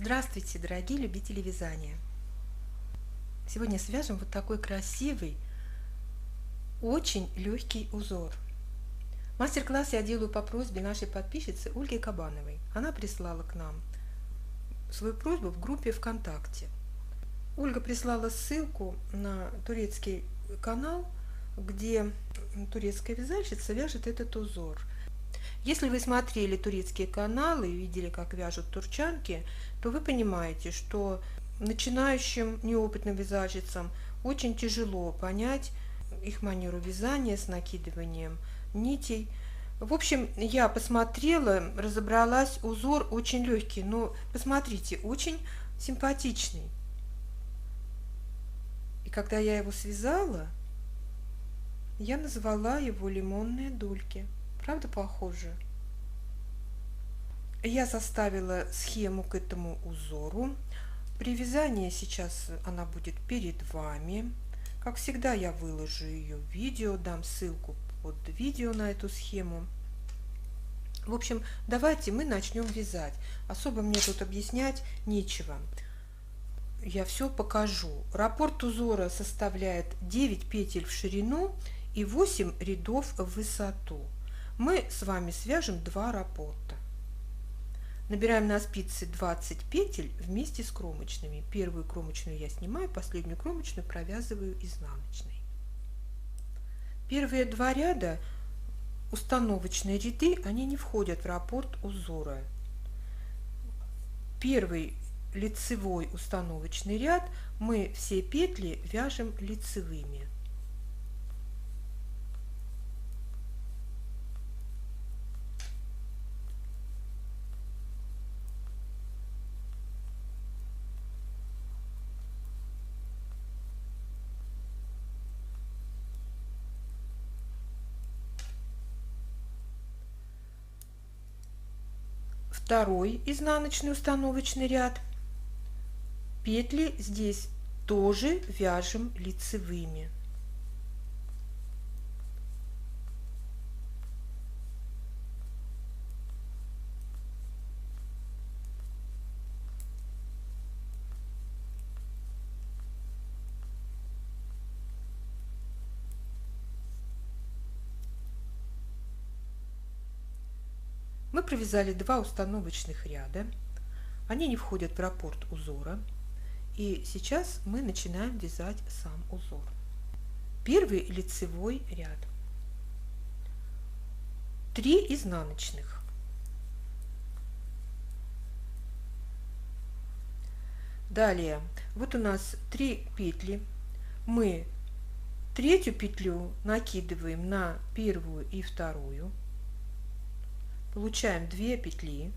Здравствуйте, дорогие любители вязания! Сегодня свяжем вот такой красивый, очень легкий узор. Мастер-класс я делаю по просьбе нашей подписчицы Ольги Кабановой. Она прислала к нам свою просьбу в группе ВКонтакте. Ольга прислала ссылку на турецкий канал, где турецкая вязальщица вяжет этот узор. Если вы смотрели турецкие каналы и видели, как вяжут турчанки, то вы понимаете, что начинающим неопытным вязальщицам очень тяжело понять их манеру вязания с накидыванием нитей. В общем, я посмотрела, разобралась, узор очень легкий, но посмотрите, очень симпатичный. И когда я его связала, я назвала его «Лимонные дольки». Правда похоже? Я составила схему к этому узору. При вязании сейчас она будет перед вами. Как всегда, я выложу ее в видео, дам ссылку под видео на эту схему. В общем, давайте мы начнем вязать. Особо мне тут объяснять нечего. Я все покажу. Раппорт узора составляет 9 петель в ширину и 8 рядов в высоту. Мы с вами свяжем 2 раппорта. Набираем на спицы 20 петель вместе с кромочными. Первую кромочную я снимаю, последнюю кромочную провязываю изнаночной. Первые 2 ряда, установочные ряды, они не входят в раппорт узора. Первый лицевой установочный ряд мы все петли вяжем лицевыми. Второй изнаночный установочный ряд, петли здесь тоже вяжем лицевыми. Мы провязали 2 установочных ряда, они не входят в раппорт узора, и сейчас мы начинаем вязать сам узор. Первый лицевой ряд, 3 изнаночных, далее вот у нас 3 петли, мы третью петлю накидываем на первую и вторую, получаем 2 петли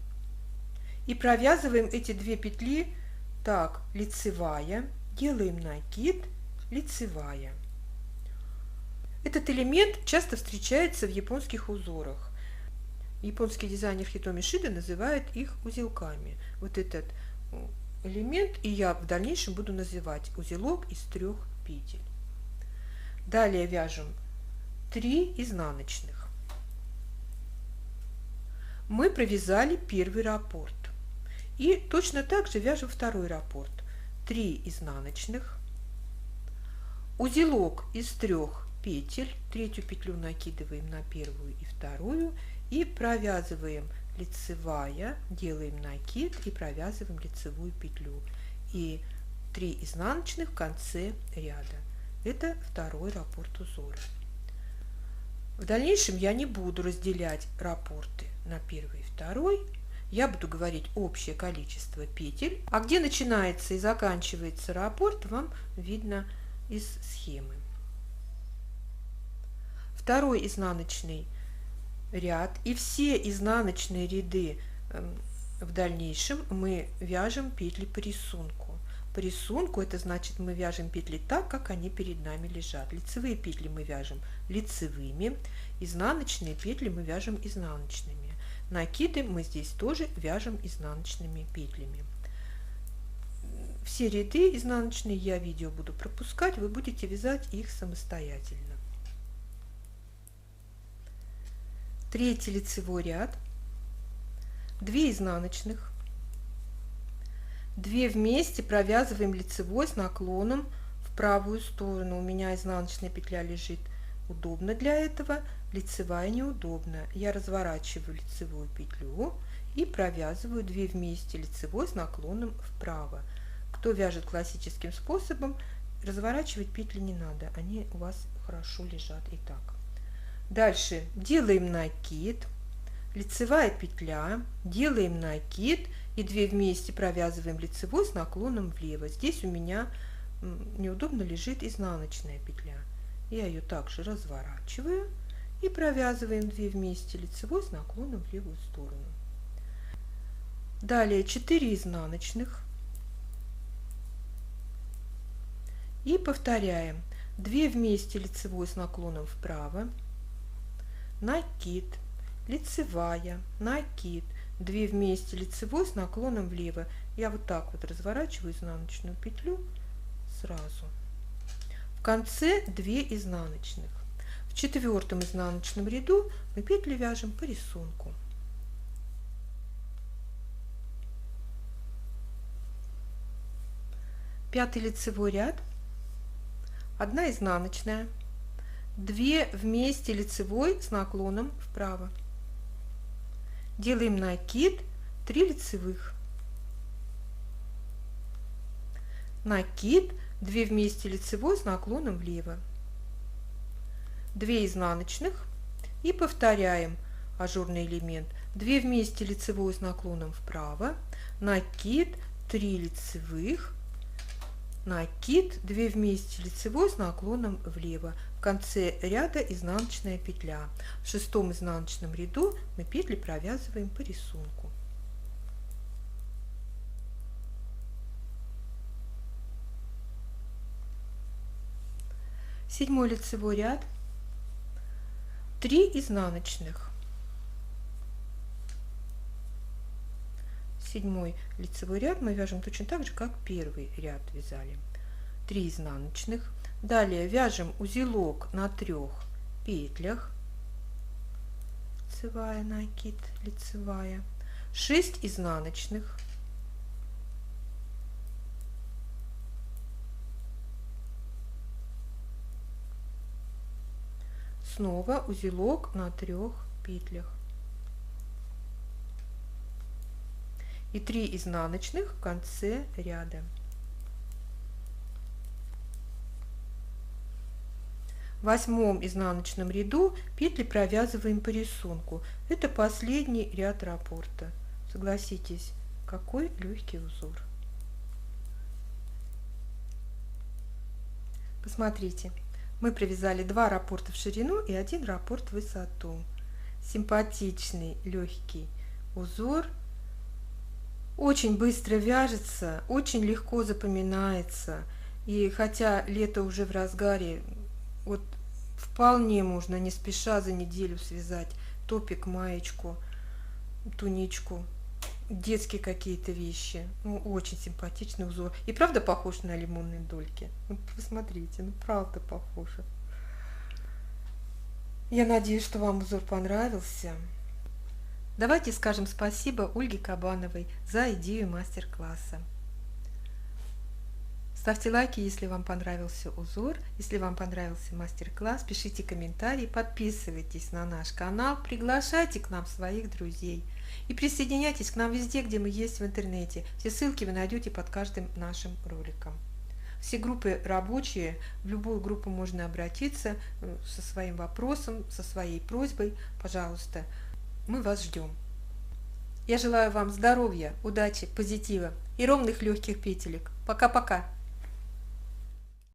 и провязываем эти 2 петли так: лицевая, делаем накид, лицевая. Этот элемент часто встречается в японских узорах. Японский дизайнер Хитоми Шида называет их узелками. Вот этот элемент и я в дальнейшем буду называть узелок из 3 петель. Далее вяжем 3 изнаночных. Мы провязали первый раппорт и точно так же вяжем второй раппорт. 3 изнаночных, узелок из 3 петель, третью петлю накидываем на первую и вторую и провязываем лицевая, делаем накид и провязываем лицевую петлю и 3 изнаночных в конце ряда. Это второй раппорт узора. В дальнейшем я не буду разделять раппорты на первый и второй. Я буду говорить общее количество петель, а где начинается и заканчивается раппорт, вам видно из схемы. Второй изнаночный ряд и все изнаночные ряды в дальнейшем мы вяжем петли по рисунку. По рисунку это значит, мы вяжем петли так, как они перед нами лежат. Лицевые петли мы вяжем лицевыми, изнаночные петли мы вяжем изнаночными. Накиды мы здесь тоже вяжем изнаночными петлями. Все ряды изнаночные я видео буду пропускать, вы будете вязать их самостоятельно. Третий лицевой ряд, 2 изнаночных, 2 вместе провязываем лицевой с наклоном в правую сторону. У меня изнаночная петля лежит удобно для этого, лицевая неудобно. Я разворачиваю лицевую петлю и провязываю 2 вместе лицевой с наклоном вправо. Кто вяжет классическим способом, разворачивать петли не надо, они у вас хорошо лежат и так. Дальше делаем накид, лицевая петля, делаем накид и 2 вместе провязываем лицевой с наклоном влево. Здесь у меня неудобно лежит изнаночная петля. Я ее также разворачиваю и провязываем 2 вместе лицевой с наклоном в левую сторону. Далее 4 изнаночных и повторяем 2 вместе лицевой с наклоном вправо, накид, лицевая, накид, 2 вместе лицевой с наклоном влево. Я вот так вот разворачиваю изнаночную петлю сразу. В конце 2 изнаночных. В 4-м изнаночном ряду мы петли вяжем по рисунку. Пятый лицевой ряд, 1 изнаночная, 2 вместе лицевой с наклоном вправо. Делаем накид, 3 лицевых, накид, 2 вместе лицевой с наклоном влево, 2 изнаночных и повторяем ажурный элемент, 2 вместе лицевой с наклоном вправо, накид, 3 лицевых, накид, 2 вместе лицевой с наклоном влево. В конце ряда изнаночная петля. В 6-м изнаночном ряду мы петли провязываем по рисунку. Седьмой лицевой ряд, 3 изнаночных. 7-й лицевой ряд мы вяжем точно так же, как 1-й ряд вязали. 3 изнаночных. Далее вяжем узелок на 3 петлях. Лицевая, накид, лицевая. 6 изнаночных. Снова узелок на 3 петлях. И 3 изнаночных в конце ряда. В 8-м изнаночном ряду петли провязываем по рисунку. Это последний ряд раппорта. Согласитесь, какой легкий узор. Посмотрите, мы провязали 2 раппорта в ширину и 1 раппорт в высоту. Симпатичный легкий узор. Очень быстро вяжется, очень легко запоминается. И хотя лето уже в разгаре, вот вполне можно не спеша за неделю связать топик, маечку, туничку, детские какие-то вещи. Ну, очень симпатичный узор. И правда похож на лимонные дольки. Вот посмотрите, ну правда похоже. Я надеюсь, что вам узор понравился. Давайте скажем спасибо Ольге Кабановой за идею мастер-класса. Ставьте лайки, если вам понравился узор, если вам понравился мастер-класс, пишите комментарии, подписывайтесь на наш канал, приглашайте к нам своих друзей и присоединяйтесь к нам везде, где мы есть в интернете. Все ссылки вы найдете под каждым нашим роликом. Все группы рабочие, в любую группу можно обратиться со своим вопросом, со своей просьбой, пожалуйста, мы вас ждем. Я желаю вам здоровья, удачи, позитива и ровных легких петелек. Пока-пока!